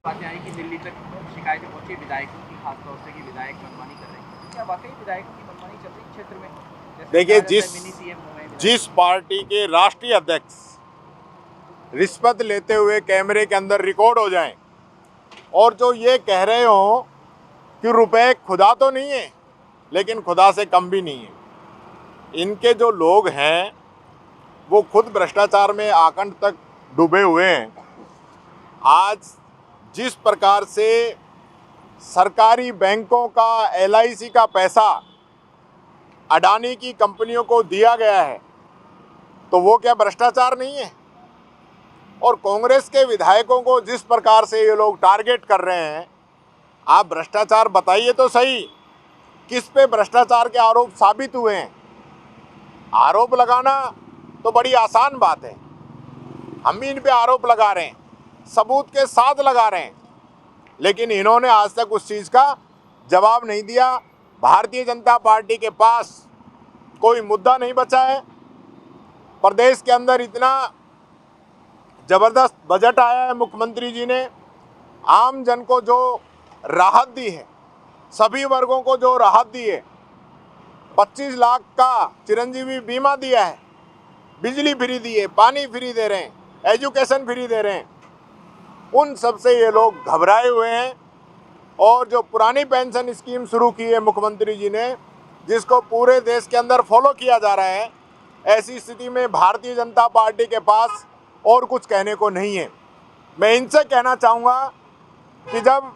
बातें आई कि दिल्ली तक शिकायतें पहुंची विधायकों की, खासतौर से कि विधायक मनमानी कर रहे हैं। क्या वाकई विधायकों की मनमानी चल रही है क्षेत्र में? जैसे देखिए, कहा जाता है मिनी सीएम हो गए जिस विधायक। पार्टी के राष्ट्रीय अध्यक्ष रिश्वत लेते हुए कैमरे के अंदर रिकॉर्ड हो जाएं और जो ये कह रहे हो कि रुपए खुदा तो नहीं है लेकिन खुदा से कम भी नहीं है, इनके जो लोग हैं वो खुद भ्रष्टाचार में आकंठ तक डूबे हुए हैं। आज जिस प्रकार से सरकारी बैंकों का, LIC का पैसा अडानी की कंपनियों को दिया गया है, तो वो क्या भ्रष्टाचार नहीं है? और कांग्रेस के विधायकों को जिस प्रकार से ये लोग टारगेट कर रहे हैं, आप भ्रष्टाचार बताइए तो सही, किस पे भ्रष्टाचार के आरोप साबित हुए हैं? आरोप लगाना तो बड़ी आसान बात है, हम भी इन पे आरोप लगा रहे हैं, सबूत के साथ लगा रहे हैं, लेकिन इन्होंने आज तक उस चीज़ का जवाब नहीं दिया। भारतीय जनता पार्टी के पास कोई मुद्दा नहीं बचा है। प्रदेश के अंदर इतना जबरदस्त बजट आया है, मुख्यमंत्री जी ने आम जन को जो राहत दी है, सभी वर्गों को जो राहत दी है, 25 लाख का चिरंजीवी बीमा दिया है, बिजली फ्री दी है, पानी फ्री दे रहे हैं, एजुकेशन फ्री दे रहे हैं, उन सब से ये लोग घबराए हुए हैं। और जो पुरानी पेंशन स्कीम शुरू की है मुख्यमंत्री जी ने, जिसको पूरे देश के अंदर फॉलो किया जा रहा है, ऐसी स्थिति में भारतीय जनता पार्टी के पास और कुछ कहने को नहीं है। मैं इनसे कहना चाहूँगा कि जब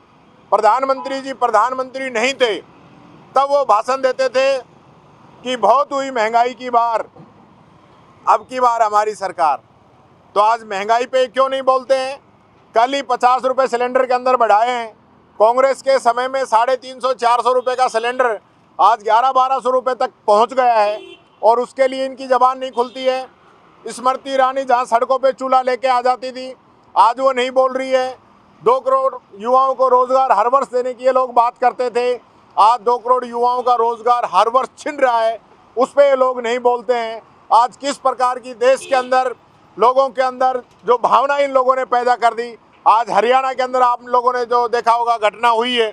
प्रधानमंत्री जी प्रधानमंत्री नहीं थे तब वो भाषण देते थे कि बहुत हुई महंगाई की बार, अब की बार हमारी सरकार। तो आज महंगाई पे क्यों नहीं बोलते हैं? कल ही 50 रुपये सिलेंडर के अंदर बढ़ाए हैं। कांग्रेस के समय में 350-400 रुपये का सिलेंडर आज 1100-1200 रुपये तक पहुंच गया है और उसके लिए इनकी ज़बान नहीं खुलती है। स्मृति ईरानी जहां सड़कों पे चूल्हा लेके आ जाती थी, आज वो नहीं बोल रही है। 2 करोड़ युवाओं को रोज़गार हर वर्ष देने की ये लोग बात करते थे, आज 2 करोड़ युवाओं का रोज़गार हर वर्ष छिन रहा है, उस पर ये लोग नहीं बोलते हैं। आज किस प्रकार की देश के अंदर लोगों के अंदर जो भावना इन लोगों ने पैदा कर दी। आज हरियाणा के अंदर आप लोगों ने जो देखा होगा घटना हुई है,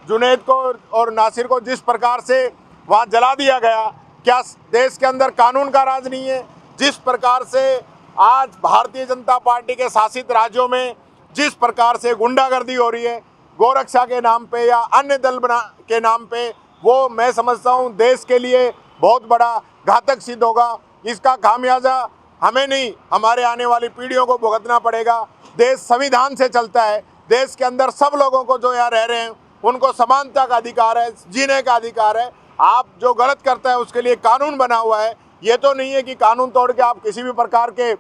जुनैद को और नासिर को जिस प्रकार से वहाँ जला दिया गया, क्या देश के अंदर कानून का राज नहीं है? जिस प्रकार से आज भारतीय जनता पार्टी के शासित राज्यों में जिस प्रकार से गुंडागर्दी हो रही है गोरक्षा के नाम पे या अन्य दल बना के नाम पे, वो मैं समझता हूँ देश के लिए बहुत बड़ा घातक सिद्ध होगा। इसका खामियाजा हमें नहीं, हमारे आने वाली पीढ़ियों को भुगतना पड़ेगा। देश संविधान से चलता है, देश के अंदर सब लोगों को जो यहाँ रह रहे हैं उनको समानता का अधिकार है, जीने का अधिकार है। आप जो गलत करता है उसके लिए कानून बना हुआ है। ये तो नहीं है कि कानून तोड़ के आप किसी भी प्रकार के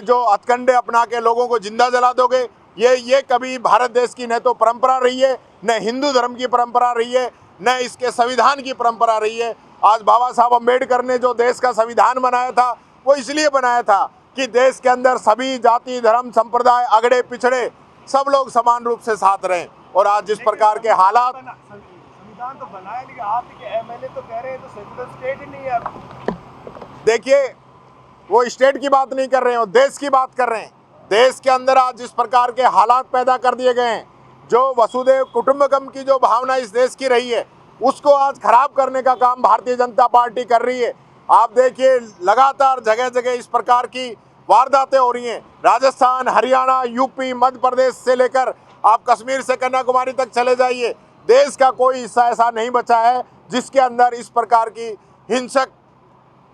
जो हथकंडे अपना के लोगों को जिंदा जला दोगे। ये कभी भारत देश की न तो परंपरा रही है, न हिंदू धर्म की परंपरा रही है, न इसके संविधान की परंपरा रही है। आज बाबा साहब अम्बेडकर ने जो देश का संविधान बनाया था वो इसलिए बनाया था कि देश के अंदर सभी जाति, धर्म, संप्रदाय, अगड़े पिछड़े सब लोग समान रूप से साथ रहें। और आज जिस प्रकार के हालात, संविधान तो बनाया लेकिन आप के MLA तो कह रहे हैं तो सेकुलर स्टेट ही नहीं है। देखिए, वो स्टेट की बात नहीं कर रहे हैं, वो देश की बात कर रहे हैं। देश के अंदर आज जिस प्रकार के हालात पैदा कर दिए गए हैं, जो वसुदेव कुटुंबकम की जो भावना इस देश की रही है, उसको आज खराब करने का काम भारतीय जनता पार्टी कर रही है। आप देखिए, लगातार जगह जगह इस प्रकार की वारदातें हो रही हैं। राजस्थान, हरियाणा, यूपी, मध्य प्रदेश से लेकर आप कश्मीर से कन्याकुमारी तक चले जाइए, देश का कोई हिस्सा ऐसा नहीं बचा है जिसके अंदर इस प्रकार की हिंसक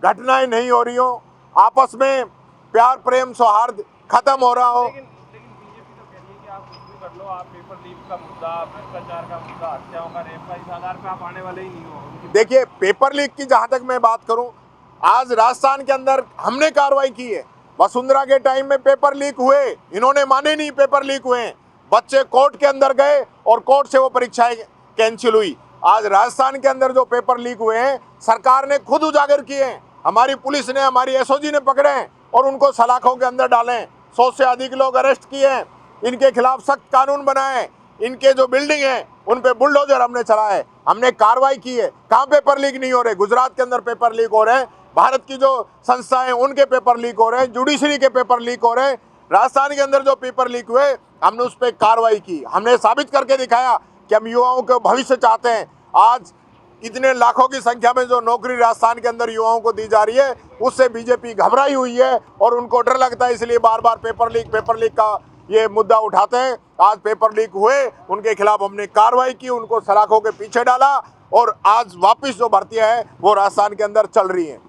घटनाएं नहीं हो रही हो, आपस में प्यार, प्रेम, सौहार्द खत्म हो रहा हो। लेकिन बीजेपी तो कह रही है कि आप कुछ भी कर लो, आप पेपर लीक का मुद्दा, भ्रष्टाचार का मुद्दा, हत्याओं का, रेप का, इस आधार पे आप आने वाले ही नहीं हो। देखिए, पेपर लीक की जहां तक मैं बात करूं, आज राजस्थान के अंदर हमने कार्रवाई की है। वसुंधरा के टाइम में पेपर लीक हुए, इन्होंने माने नहीं पेपर लीक हुए हैं, बच्चे कोर्ट के अंदर गए और कोर्ट से वो परीक्षाएं कैंसिल हुई। आज राजस्थान के अंदर जो पेपर लीक हुए हैं सरकार ने खुद उजागर किए हैं, हमारी पुलिस ने, हमारी SOG ने पकड़े हैं और उनको सलाखों के अंदर डाले हैं। 100 से अधिक लोग अरेस्ट किए हैं, इनके खिलाफ सख्त कानून बनाए, इनके जो बिल्डिंग है उन पे बुलडोजर हमने चलाए, हमने कार्रवाई की है। कहाँ पेपर लीक नहीं हो रहे? गुजरात के अंदर पेपर लीक हो रहे हैं, भारत की जो संस्थाएं उनके पेपर लीक हो रहे हैं, जुडिशरी के पेपर लीक हो रहे हैं। राजस्थान के अंदर जो पेपर लीक हुए, हमने उस पर कार्रवाई की, हमने साबित करके दिखाया कि हम युवाओं का भविष्य चाहते हैं। आज इतने लाखों की संख्या में जो नौकरी राजस्थान के अंदर युवाओं को दी जा रही है, उससे बीजेपी घबराई हुई है और उनको डर लगता है, इसलिए बार बार पेपर लीक का ये मुद्दा उठाते हैं। आज पेपर लीक हुए, उनके खिलाफ हमने कार्रवाई की, उनको सलाखों के पीछे डाला और आज वापस जो भर्तियां हैं वो राजस्थान के अंदर चल रही हैं।